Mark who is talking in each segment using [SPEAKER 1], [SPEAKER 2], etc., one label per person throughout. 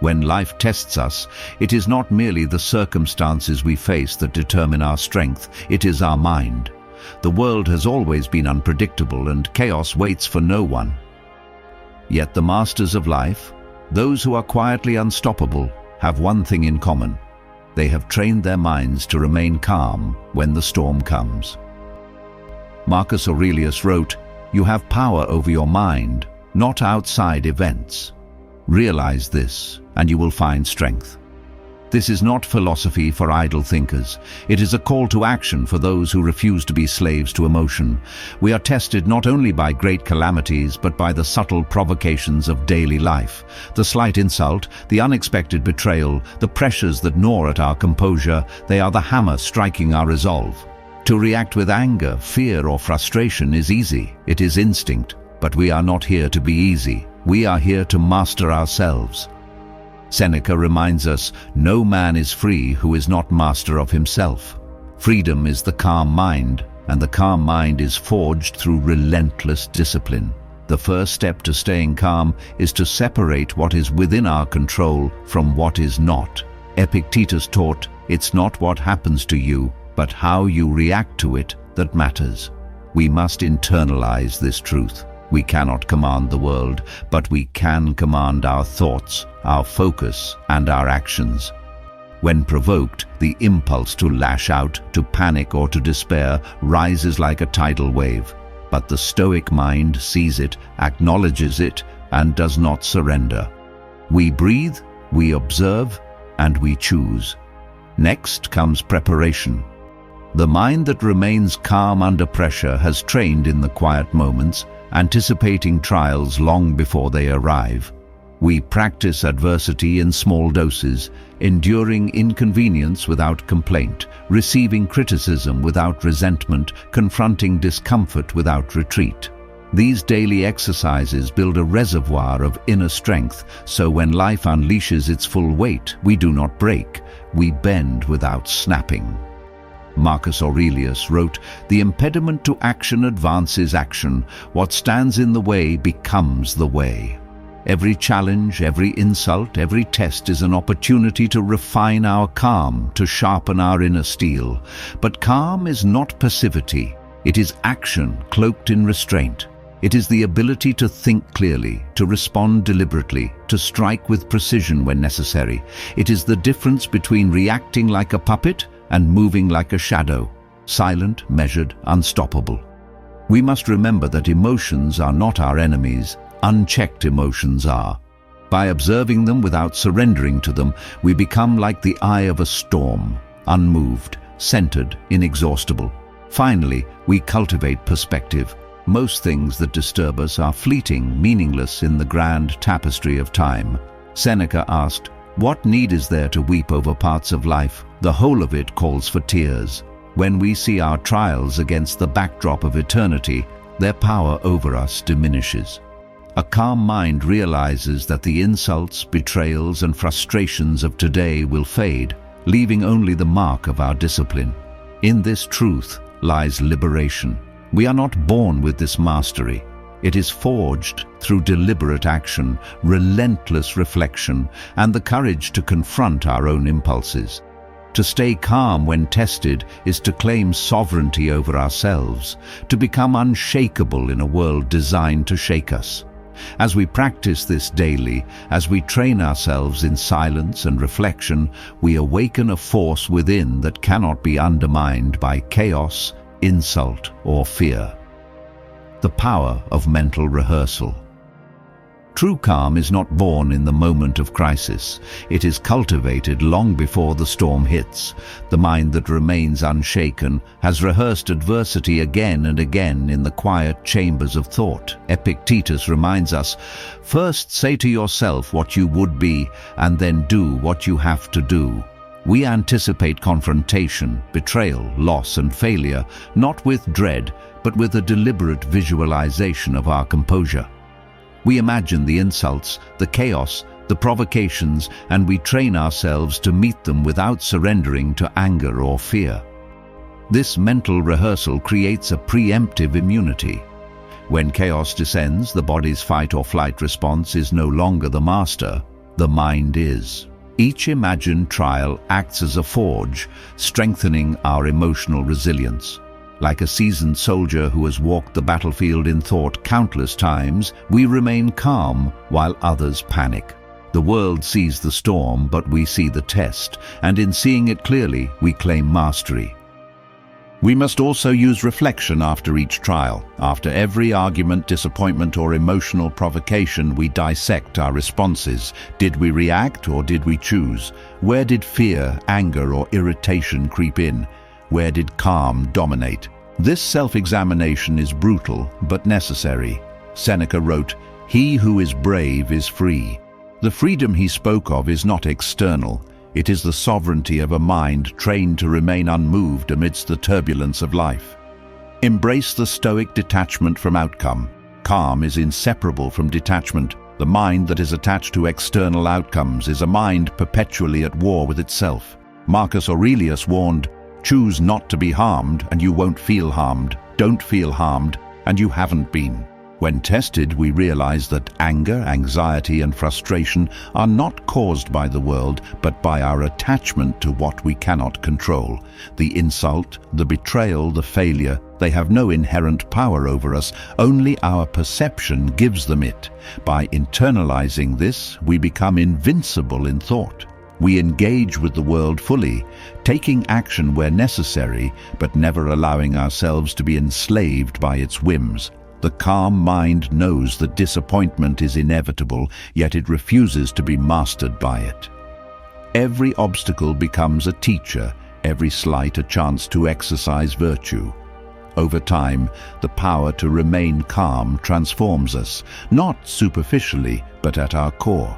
[SPEAKER 1] When life tests us, it is not merely the circumstances we face that determine our strength, it is our mind. The world has always been unpredictable and chaos waits for no one. Yet the masters of life, those who are quietly unstoppable, have one thing in common. They have trained their minds to remain calm when the storm comes. Marcus Aurelius wrote, "You have power over your mind, not outside events. Realize this, and you will find strength." This is not philosophy for idle thinkers. It is a call to action for those who refuse to be slaves to emotion. We are tested not only by great calamities, but by the subtle provocations of daily life. The slight insult, the unexpected betrayal, the pressures that gnaw at our composure, they are the hammer striking our resolve. To react with anger, fear, or frustration is easy. It is instinct. But we are not here to be easy. We are here to master ourselves. Seneca reminds us, no man is free who is not master of himself. Freedom is the calm mind, and the calm mind is forged through relentless discipline. The first step to staying calm is to separate what is within our control from what is not. Epictetus taught, it's not what happens to you, but how you react to it that matters. We must internalize this truth. We cannot command the world, but we can command our thoughts, our focus, and our actions. When provoked, the impulse to lash out, to panic, or to despair rises like a tidal wave. But the Stoic mind sees it, acknowledges it, and does not surrender. We breathe, we observe, and we choose. Next comes preparation. The mind that remains calm under pressure has trained in the quiet moments, anticipating trials long before they arrive. We practice adversity in small doses, enduring inconvenience without complaint, receiving criticism without resentment, confronting discomfort without retreat. These daily exercises build a reservoir of inner strength, so when life unleashes its full weight, we do not break, we bend without snapping. Marcus Aurelius wrote, "The impediment to action advances action. What stands in the way becomes the way." Every challenge, every insult, every test is an opportunity to refine our calm, to sharpen our inner steel. But calm is not passivity. It is action cloaked in restraint. It is the ability to think clearly, to respond deliberately, to strike with precision when necessary. It is the difference between reacting like a puppet and moving like a shadow, silent, measured, unstoppable. We must remember that emotions are not our enemies, unchecked emotions are. By observing them without surrendering to them, we become like the eye of a storm, unmoved, centered, inexhaustible. Finally, we cultivate perspective. Most things that disturb us are fleeting, meaningless in the grand tapestry of time. Seneca asked, "What need is there to weep over parts of life? The whole of it calls for tears." When we see our trials against the backdrop of eternity, their power over us diminishes. A calm mind realizes that the insults, betrayals, and frustrations of today will fade, leaving only the mark of our discipline. In this truth lies liberation. We are not born with this mastery. It is forged through deliberate action, relentless reflection, and the courage to confront our own impulses. To stay calm when tested is to claim sovereignty over ourselves, to become unshakable in a world designed to shake us. As we practice this daily, as we train ourselves in silence and reflection, we awaken a force within that cannot be undermined by chaos, insult, or fear. The power of mental rehearsal. True calm is not born in the moment of crisis. It is cultivated long before the storm hits. The mind that remains unshaken has rehearsed adversity again and again in the quiet chambers of thought. Epictetus reminds us, "First say to yourself what you would be, and then do what you have to do." We anticipate confrontation, betrayal, loss, and failure, not with dread, but with a deliberate visualization of our composure. We imagine the insults, the chaos, the provocations, and we train ourselves to meet them without surrendering to anger or fear. This mental rehearsal creates a preemptive immunity. When chaos descends, the body's fight or flight response is no longer the master. The mind is. Each imagined trial acts as a forge, strengthening our emotional resilience. Like a seasoned soldier who has walked the battlefield in thought countless times, we remain calm while others panic. The world sees the storm, but we see the test, and in seeing it clearly, we claim mastery. We must also use reflection after each trial. After every argument, disappointment, or emotional provocation, we dissect our responses. Did we react or did we choose? Where did fear, anger, or irritation creep in? Where did calm dominate? This self-examination is brutal but necessary. Seneca wrote, "He who is brave is free." The freedom he spoke of is not external. It is the sovereignty of a mind trained to remain unmoved amidst the turbulence of life. Embrace the Stoic detachment from outcome. Calm is inseparable from detachment. The mind that is attached to external outcomes is a mind perpetually at war with itself. Marcus Aurelius warned, "Choose not to be harmed, and you won't feel harmed. Don't feel harmed, and you haven't been." When tested, we realize that anger, anxiety, and frustration are not caused by the world, but by our attachment to what we cannot control. The insult, the betrayal, the failure, they have no inherent power over us. Only our perception gives them it. By internalizing this, we become invincible in thought. We engage with the world fully, taking action where necessary, but never allowing ourselves to be enslaved by its whims. The calm mind knows that disappointment is inevitable, yet it refuses to be mastered by it. Every obstacle becomes a teacher, every slight a chance to exercise virtue. Over time, the power to remain calm transforms us, not superficially, but at our core.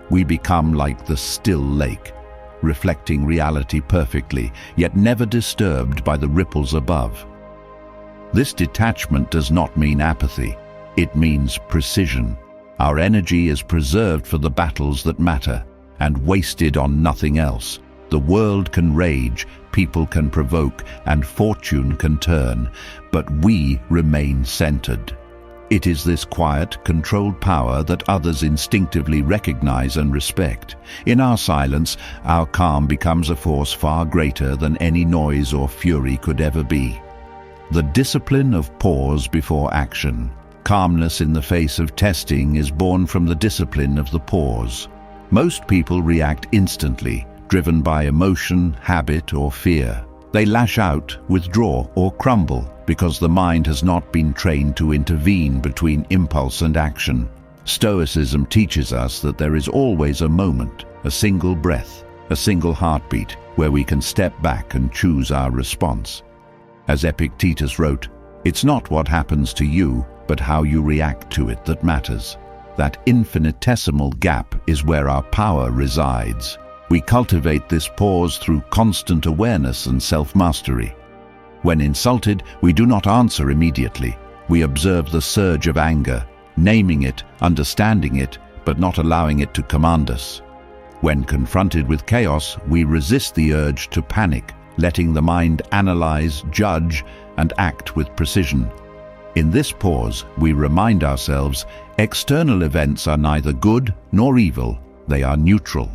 [SPEAKER 1] We become like the still lake, reflecting reality perfectly, yet never disturbed by the ripples above. This detachment does not mean apathy. It means precision. Our energy is preserved for the battles that matter and wasted on nothing else. The world can rage, people can provoke, and fortune can turn, but we remain centered. It is this quiet, controlled power that others instinctively recognize and respect. In our silence, our calm becomes a force far greater than any noise or fury could ever be. The discipline of pause before action. Calmness in the face of testing is born from the discipline of the pause. Most people react instantly, driven by emotion, habit, or fear. They lash out, withdraw, or crumble because the mind has not been trained to intervene between impulse and action. Stoicism teaches us that there is always a moment, a single breath, a single heartbeat, where we can step back and choose our response. As Epictetus wrote, "It's not what happens to you, but how you react to it that matters." That infinitesimal gap is where our power resides. We cultivate this pause through constant awareness and self-mastery. When insulted, we do not answer immediately. We observe the surge of anger, naming it, understanding it, but not allowing it to command us. When confronted with chaos, we resist the urge to panic, letting the mind analyze, judge, and act with precision. In this pause, we remind ourselves, external events are neither good nor evil, they are neutral.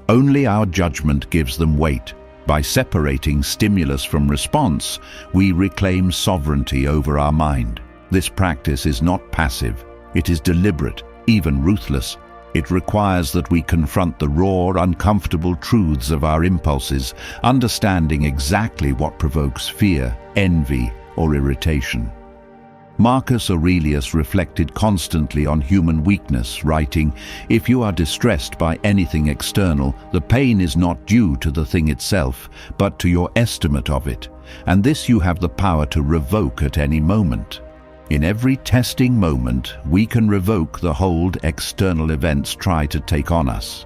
[SPEAKER 1] Only our judgment gives them weight. By separating stimulus from response, we reclaim sovereignty over our mind. This practice is not passive, it is deliberate, even ruthless. It requires that we confront the raw, uncomfortable truths of our impulses, understanding exactly what provokes fear, envy, or irritation. Marcus Aurelius reflected constantly on human weakness, writing, "If you are distressed by anything external, the pain is not due to the thing itself, but to your estimate of it, and this you have the power to revoke at any moment." In every testing moment, we can revoke the hold external events try to take on us.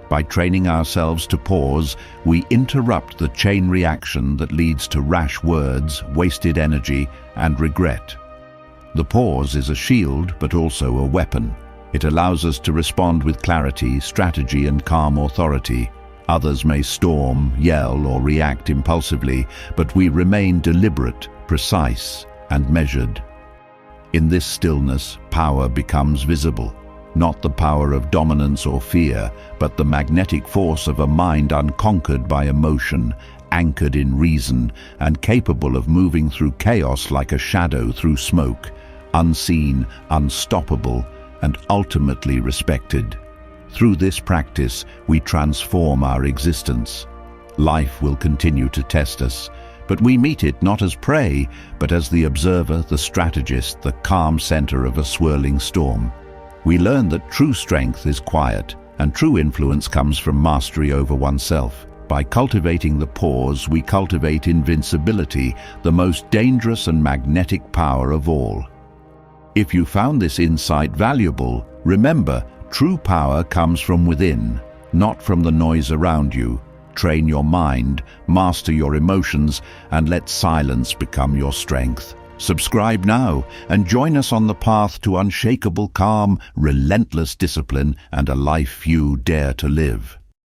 [SPEAKER 1] By training ourselves to pause, we interrupt the chain reaction that leads to rash words, wasted energy, and regret. The pause is a shield, but also a weapon. It allows us to respond with clarity, strategy, and calm authority. Others may storm, yell, or react impulsively, but we remain deliberate, precise, and measured. In this stillness, power becomes visible. not the power of dominance or fear, but the magnetic force of a mind unconquered by emotion, anchored in reason, and capable of moving through chaos like a shadow through smoke, unseen, unstoppable, and ultimately respected. Through this practice, we transform our existence. Life will continue to test us, but we meet it not as prey, but as the observer, the strategist, the calm center of a swirling storm. We learn that true strength is quiet, and true influence comes from mastery over oneself. By cultivating the pause, we cultivate invincibility, the most dangerous and magnetic power of all. If you found this insight valuable, remember, true power comes from within, not from the noise around you. Train your mind, master your emotions, and let silence become your strength. Subscribe now and join us on the path to unshakable calm, relentless discipline, and a life you dare to live.